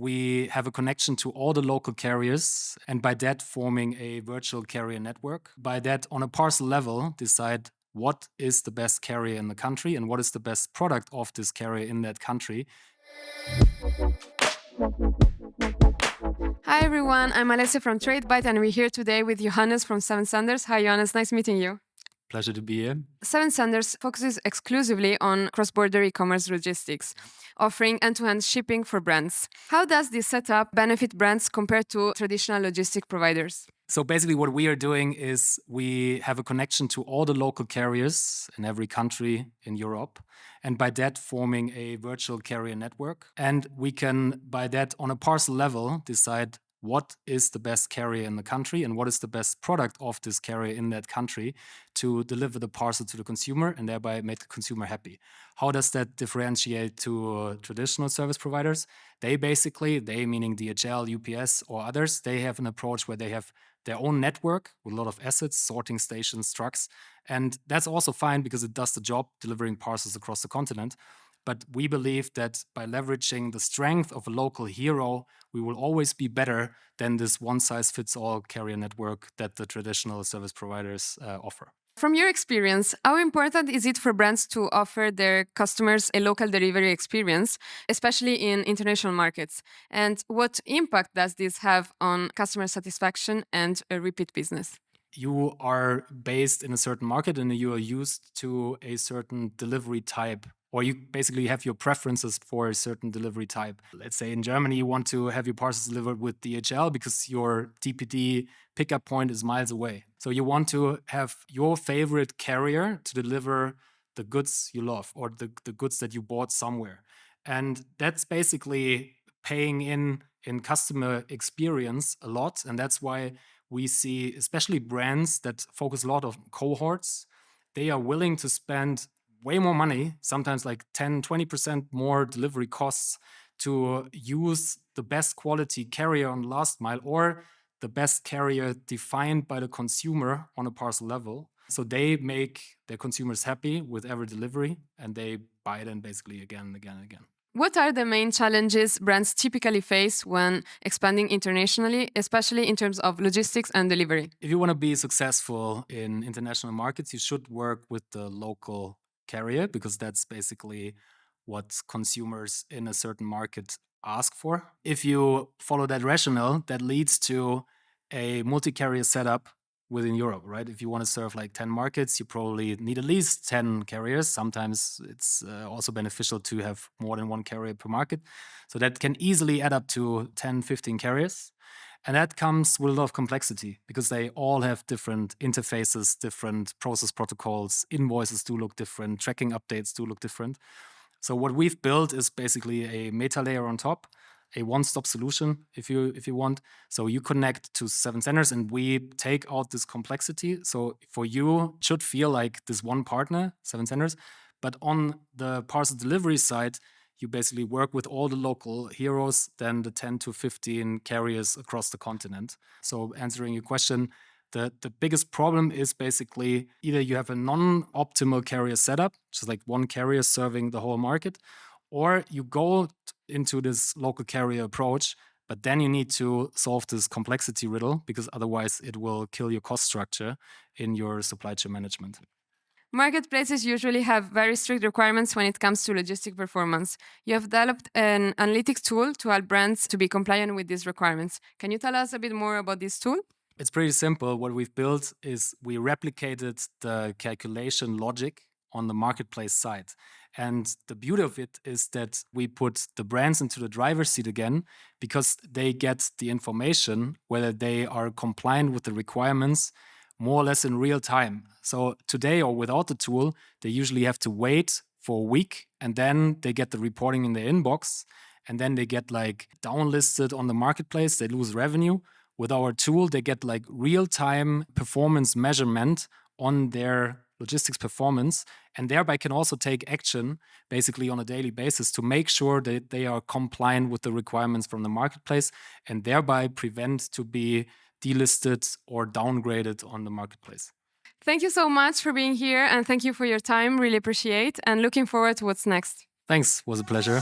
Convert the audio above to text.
we have a connection to all the local carriers, and by that forming a virtual carrier network. By that, on a parcel level, decide what is the best carrier in the country and what is the best product of this carrier in that country. Hi everyone, I'm Alessia from Tradebyte and we're here today with Johannes from Seven Senders. Hi Johannes, nice meeting you. Pleasure to be here. Seven Senders focuses exclusively on cross-border e-commerce logistics, offering end-to-end shipping for brands. How does this setup benefit brands compared to traditional logistic providers? So basically what we are doing is we have a connection to all the local carriers in every country in Europe, and by that forming a virtual carrier network. And we can, by that, on a parcel level, decide what is the best carrier in the country and what is the best product of this carrier in that country to deliver the parcel to the consumer and thereby make the consumer happy. How does that differentiate to traditional service providers? They meaning DHL, UPS or others, they have an approach where they have their own network with a lot of assets, sorting stations, trucks. And that's also fine because it does the job delivering parcels across the continent. But we believe that by leveraging the strength of a local hero, we will always be better than this one-size-fits-all carrier network that the traditional service providers offer. From your experience, how important is it for brands to offer their customers a local delivery experience, especially in international markets? And what impact does this have on customer satisfaction and a repeat business? You are based in a certain market and you are used to a certain delivery type, or you basically have your preferences for a certain delivery type. Let's say in Germany, you want to have your parcels delivered with DHL because your DPD pickup point is miles away. So you want to have your favorite carrier to deliver the goods you love or the goods that you bought somewhere. And that's basically paying in customer experience a lot. And that's why we see, especially brands that focus a lot on cohorts, they are willing to spend way more money, sometimes like 10, 20% more delivery costs to use the best quality carrier on the last mile or the best carrier defined by the consumer on a parcel level. So they make their consumers happy with every delivery and they buy it then basically again and again and again. What are the main challenges brands typically face when expanding internationally, especially in terms of logistics and delivery? If you want to be successful in international markets, you should work with the local carrier because that's basically what consumers in a certain market ask for. If you follow that rationale, that leads to a multi-carrier setup within Europe, right? If you want to serve like 10 markets, you probably need at least 10 carriers. Sometimes it's also beneficial to have more than one carrier per market. So that can easily add up to 10, 15 carriers. And that comes with a lot of complexity because they all have different interfaces, different process protocols, invoices do look different, tracking updates do look different. So what we've built is basically a meta layer on top, a one-stop solution, if you want. So you connect to Seven Senders and we take out this complexity. So for you, it should feel like this one partner, Seven Senders. But on the parcel delivery side, you basically work with all the local heroes, then the 10 to 15 carriers across the continent. So answering your question, the biggest problem is basically either you have a non-optimal carrier setup, which is like one carrier serving the whole market, or you go into this local carrier approach, but then you need to solve this complexity riddle because otherwise it will kill your cost structure in your supply chain management. Marketplaces usually have very strict requirements when it comes to logistic performance. You have developed an analytics tool to help brands to be compliant with these requirements. Can you tell us a bit more about this tool? It's pretty simple. What we've built is we replicated the calculation logic on the marketplace side. And the beauty of it is that we put the brands into the driver's seat again because they get the information whether they are compliant with the requirements more or less in real time. So today or without the tool, they usually have to wait for a week and then they get the reporting in their inbox and then they get like downlisted on the marketplace, they lose revenue. With our tool, they get like real-time performance measurement on their logistics performance and thereby can also take action basically on a daily basis to make sure that they are compliant with the requirements from the marketplace and thereby prevent to be delisted or downgraded on the marketplace. Thank you so much for being here and thank you for your time. Really appreciate and looking forward to what's next. Thanks, was a pleasure.